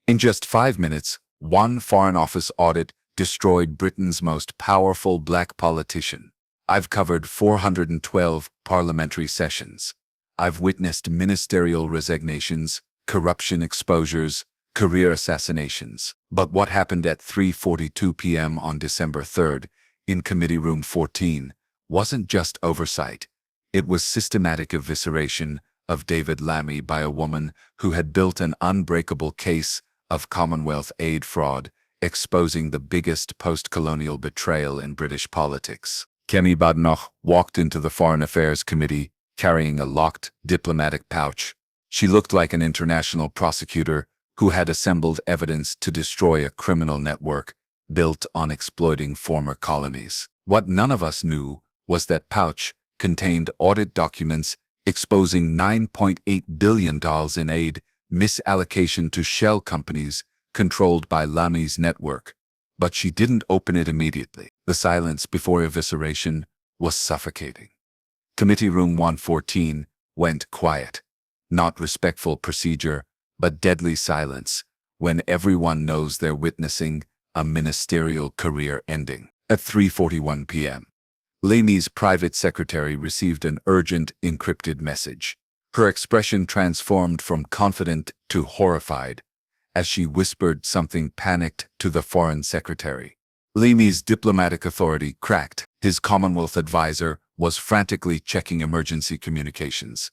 In just 5 minutes, one Foreign Office audit destroyed Britain's most powerful black politician. I've covered 412 parliamentary sessions. I've witnessed ministerial resignations, corruption exposures, career assassinations. But what happened at 3:42 p.m. on December 3rd in Committee Room 14 wasn't just oversight. It was systematic evisceration of David Lammy by a woman who had built an unbreakable case of Commonwealth aid fraud, exposing the biggest post-colonial betrayal in British politics. Kemi Badenoch walked into the Foreign Affairs Committee carrying a locked diplomatic pouch. She looked like an international prosecutor who had assembled evidence to destroy a criminal network built on exploiting former colonies. What none of us knew was that pouch contained audit documents exposing $9.8 billion in aid misallocation to shell companies controlled by Lammy's network. But she didn't open it immediately. The silence before evisceration was suffocating. Committee Room 114 went quiet. Not respectful procedure, but deadly silence when everyone knows they're witnessing a ministerial career ending. At 3:41 p.m., Lammy's private secretary received an urgent encrypted message. Her expression transformed from confident to horrified as she whispered something panicked to the foreign secretary. Lammy's diplomatic authority cracked. His Commonwealth advisor was frantically checking emergency communications.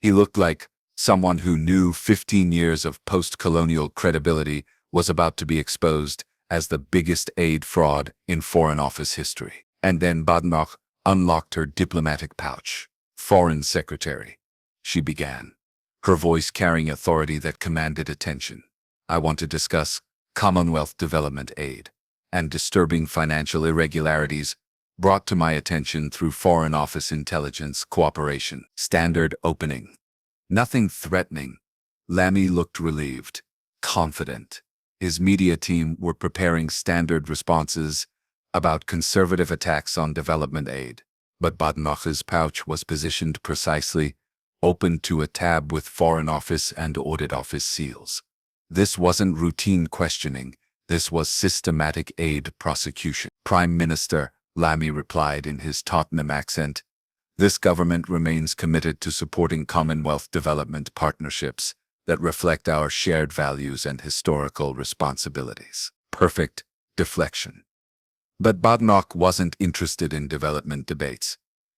He looked like someone who knew 15 years of post-colonial credibility was about to be exposed as the biggest aid fraud in Foreign Office history. And then Badenoch unlocked her diplomatic pouch. "Foreign Secretary," she began, her voice carrying authority that commanded attention. "I want to discuss Commonwealth development aid and disturbing financial irregularities brought to my attention through Foreign Office intelligence cooperation." Standard opening. Nothing threatening. Lammy looked relieved, confident. His media team were preparing standard responses about conservative attacks on development aid. But Badenoch's pouch was positioned precisely, open to a tab with Foreign Office and Audit Office seals. This wasn't routine questioning. This was systematic aid prosecution. "Prime Minister," Lammy replied in his Tottenham accent, "this government remains committed to supporting Commonwealth development partnerships that reflect our shared values and historical responsibilities." Perfect deflection. But Badenoch wasn't interested in development debates.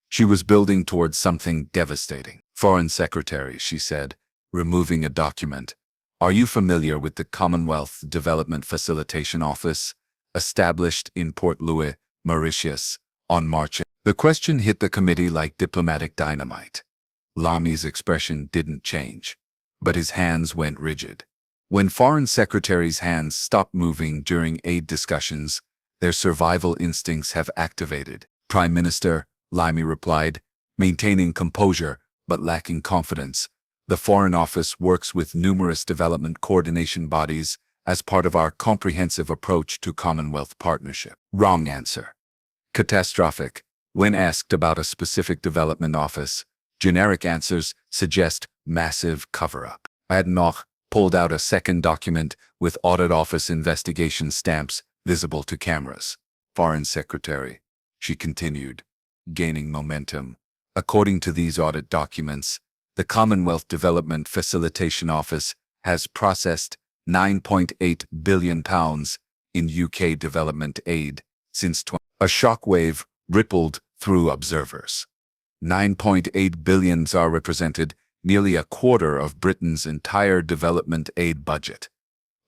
She was building towards something devastating. "Foreign Secretary," she said, removing a document, "are you familiar with the Commonwealth Development Facilitation Office, established in Port Louis, Mauritius, on March?" The question hit the committee like diplomatic dynamite. Lammy's expression didn't change, but his hands went rigid. When foreign secretaries' hands stop moving during aid discussions, their survival instincts have activated. "Prime Minister," Lammy replied, maintaining composure but lacking confidence, "the Foreign Office works with numerous development coordination bodies as part of our comprehensive approach to Commonwealth partnership." Wrong answer. Catastrophic. When asked about a specific development office, generic answers suggest massive cover-up. Badenoch pulled out a second document with Audit Office investigation stamps visible to cameras. "Foreign Secretary," she continued, gaining momentum. "According to these audit documents, the Commonwealth Development Facilitation Office has processed £9.8 billion in UK development aid since A shockwave rippled through observers. $9.8 billion are represented nearly a quarter of Britain's entire development aid budget.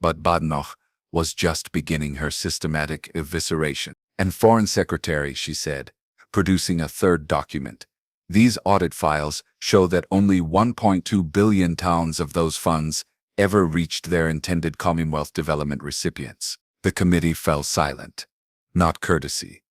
But Badenoch was just beginning her systematic evisceration. "And Foreign Secretary," she said, producing a third document, "these audit files show that only £1.2 billion of those funds ever reached their intended Commonwealth development recipients." The committee fell silent. Not courtesy.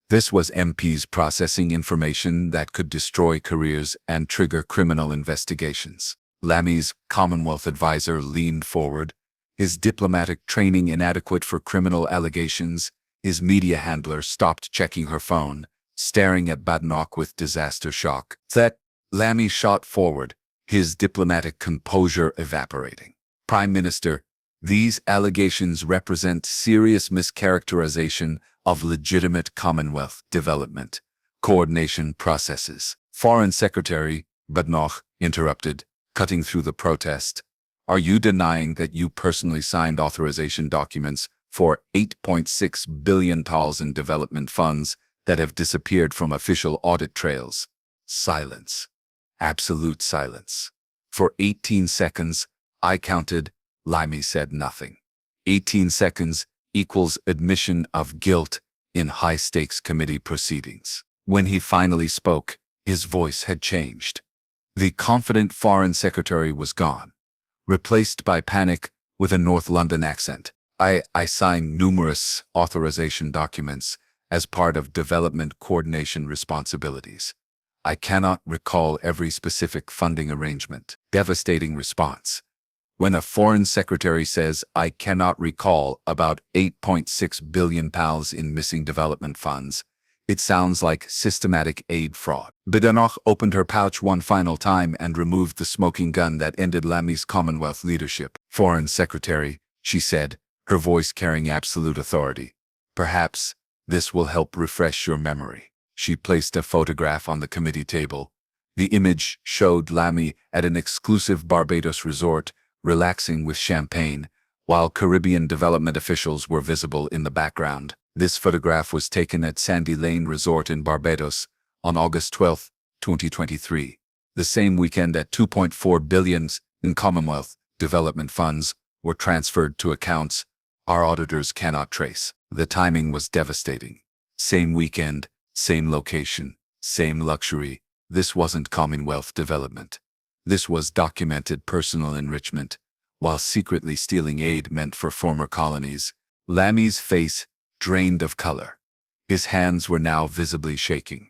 This was MPs processing information that could destroy careers and trigger criminal investigations. Lammy's Commonwealth advisor leaned forward, his diplomatic training inadequate for criminal allegations. His media handler stopped checking her phone, staring at Badenoch with disaster shock. "That," Lammy shot forward, his diplomatic composure evaporating. "Prime Minister, These allegations represent serious mischaracterization of legitimate Commonwealth development coordination processes. Foreign Secretary Badenoch interrupted, cutting through the protest. Are you denying that you personally signed authorization documents for $8.6 billion in development funds that have disappeared from official audit trails? Silence. Absolute silence. For 18 seconds, I counted. Lammy said nothing. 18 seconds equals admission of guilt in high-stakes committee proceedings. When he finally spoke, his voice had changed. The confident Foreign Secretary was gone, replaced by panic with a North London accent. I signed numerous authorization documents as part of development coordination responsibilities. I cannot recall every specific funding arrangement. Devastating response. When a foreign secretary says, I cannot recall about £8.6 billion in missing development funds, it sounds like systematic aid fraud. Badenoch opened her pouch one final time and removed the smoking gun that ended Lammy's Commonwealth leadership. Foreign Secretary, she said, her voice carrying absolute authority. Perhaps this will help refresh your memory. She placed a photograph on the committee table. The image showed Lammy at an exclusive Barbados resort, relaxing with champagne, while Caribbean development officials were visible in the background. This photograph was taken at Sandy Lane Resort in Barbados on August 12, 2023. The same weekend that $2.4 billion in Commonwealth development funds were transferred to accounts our auditors cannot trace. The timing was devastating. Same weekend, same location, same luxury. This wasn't Commonwealth development. This was documented personal enrichment, while secretly stealing aid meant for former colonies. Lammy's face drained of color. His hands were now visibly shaking.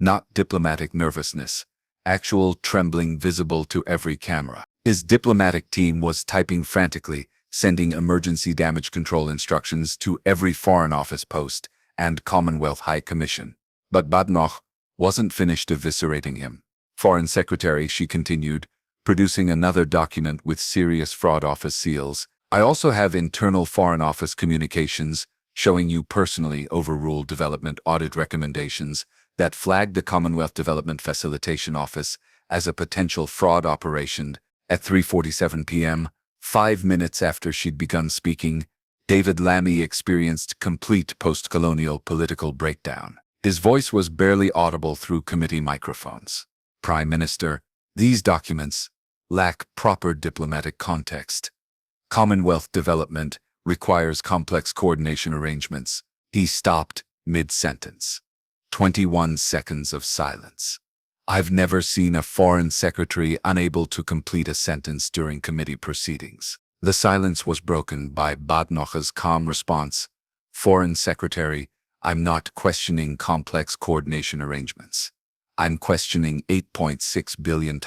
Not diplomatic nervousness, actual trembling visible to every camera. His diplomatic team was typing frantically, sending emergency damage control instructions to every Foreign Office post and Commonwealth High Commission. But Badenoch wasn't finished eviscerating him. Foreign Secretary, she continued, producing another document with serious fraud office seals. I also have internal Foreign Office communications showing you personally overruled development audit recommendations that flagged the Commonwealth Development Facilitation Office as a potential fraud operation. At 3:47 p.m., 5 minutes after she'd begun speaking, David Lammy experienced complete post-colonial political breakdown. His voice was barely audible through committee microphones. Prime Minister, these documents lack proper diplomatic context. Commonwealth development requires complex coordination arrangements. He stopped mid-sentence. 21 seconds of silence. I've never seen a foreign secretary unable to complete a sentence during committee proceedings. The silence was broken by Badenoch's calm response. Foreign Secretary, I'm not questioning complex coordination arrangements. I'm questioning $8.6 billion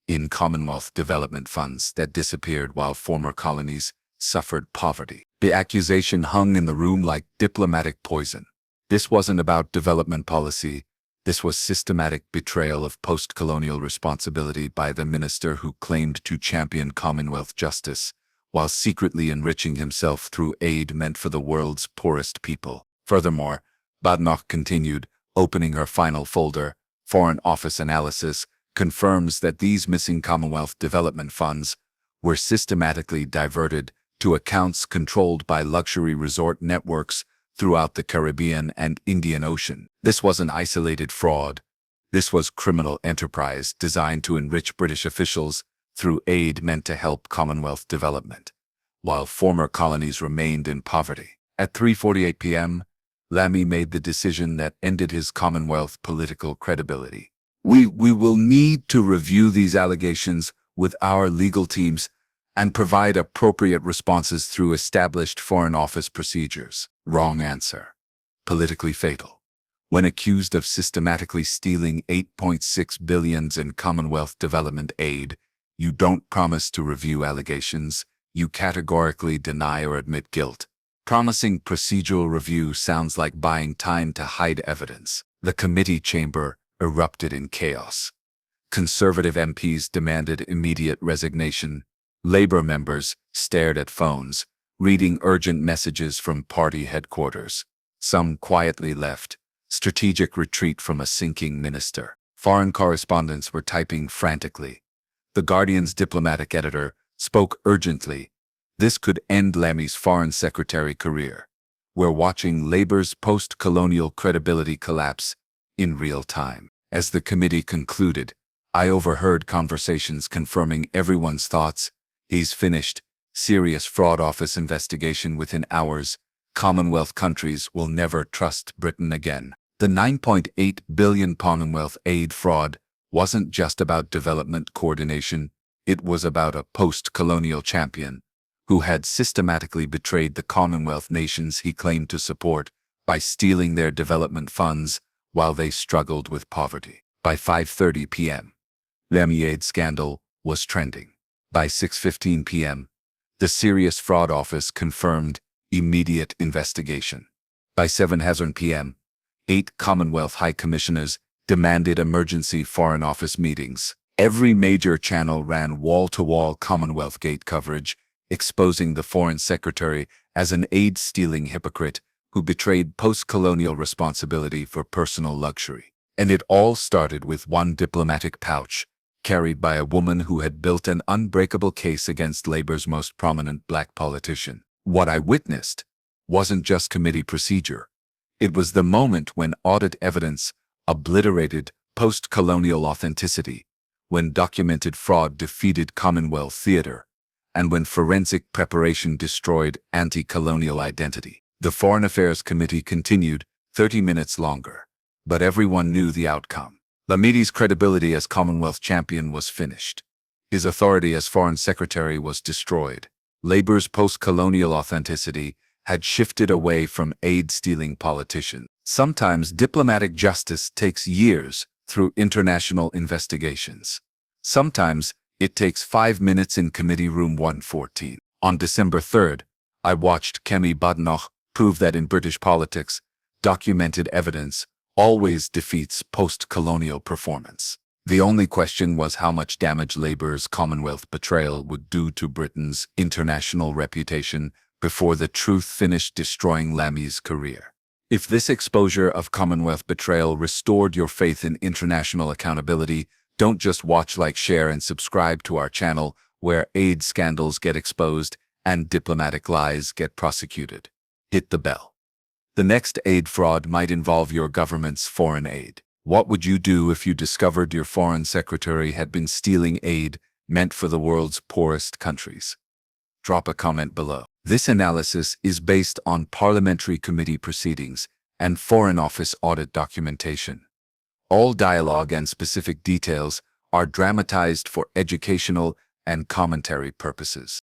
in Commonwealth development funds that disappeared while former colonies suffered poverty. The accusation hung in the room like diplomatic poison. This wasn't about development policy. This was systematic betrayal of post-colonial responsibility by the minister who claimed to champion Commonwealth justice, while secretly enriching himself through aid meant for the world's poorest people. Furthermore, Badenoch continued, opening her final folder, Foreign Office Analysis, confirms that these missing Commonwealth development funds were systematically diverted to accounts controlled by luxury resort networks throughout the Caribbean and Indian Ocean. This wasn't isolated fraud. This was criminal enterprise designed to enrich British officials through aid meant to help Commonwealth development, while former colonies remained in poverty. At 3:48 p.m., Lammy made the decision that ended his Commonwealth political credibility. We will need to review these allegations with our legal teams and provide appropriate responses through established Foreign Office procedures. Wrong answer. Politically fatal. When accused of systematically stealing $8.6 billion in Commonwealth development aid, you don't promise to review allegations, you categorically deny or admit guilt. Promising procedural review sounds like buying time to hide evidence. The committee chamber erupted in chaos. Conservative MPs demanded immediate resignation. Labour members stared at phones, reading urgent messages from party headquarters. Some quietly left, strategic retreat from a sinking minister. Foreign correspondents were typing frantically. The Guardian's diplomatic editor spoke urgently. This could end Lammy's foreign secretary career. We're watching Labour's post-colonial credibility collapse in real time. As the committee concluded, I overheard conversations confirming everyone's thoughts. He's finished. Serious fraud office investigation within hours. Commonwealth countries will never trust Britain again. The £9.8 billion Commonwealth aid fraud wasn't just about development coordination. It was about a post-colonial champion who had systematically betrayed the Commonwealth nations he claimed to support by stealing their development funds while they struggled with poverty. By 5:30 p.m., Lammy aid scandal was trending. By 6:15 p.m., the Serious Fraud Office confirmed immediate investigation. By 7:00 p.m., 8 Commonwealth High Commissioners demanded emergency Foreign Office meetings. Every major channel ran wall-to-wall Commonwealth Gate coverage, exposing the Foreign Secretary as an aid-stealing hypocrite who betrayed post-colonial responsibility for personal luxury. And it all started with one diplomatic pouch, carried by a woman who had built an unbreakable case against Labour's most prominent black politician. What I witnessed wasn't just committee procedure. It was the moment when audit evidence obliterated post-colonial authenticity, when documented fraud defeated Commonwealth theatre, and when forensic preparation destroyed anti-colonial identity. The Foreign Affairs Committee continued 30 minutes longer, but everyone knew the outcome. Lammy's credibility as Commonwealth champion was finished. His authority as Foreign Secretary was destroyed. Labour's post-colonial authenticity had shifted away from aid-stealing politicians. Sometimes diplomatic justice takes years through international investigations. Sometimes it takes 5 minutes in Committee Room 114. On December 3rd, I watched Kemi Badenoch prove that in British politics, documented evidence always defeats post-colonial performance. The only question was how much damage Labour's Commonwealth betrayal would do to Britain's international reputation before the truth finished destroying Lammy's career. If this exposure of Commonwealth betrayal restored your faith in international accountability, don't just watch, like, share, and subscribe to our channel, where aid scandals get exposed and diplomatic lies get prosecuted. Hit the bell. The next aid fraud might involve your government's foreign aid. What would you do if you discovered your foreign secretary had been stealing aid meant for the world's poorest countries? Drop a comment below. This analysis is based on parliamentary committee proceedings and Foreign Office audit documentation. All dialogue and specific details are dramatized for educational and commentary purposes.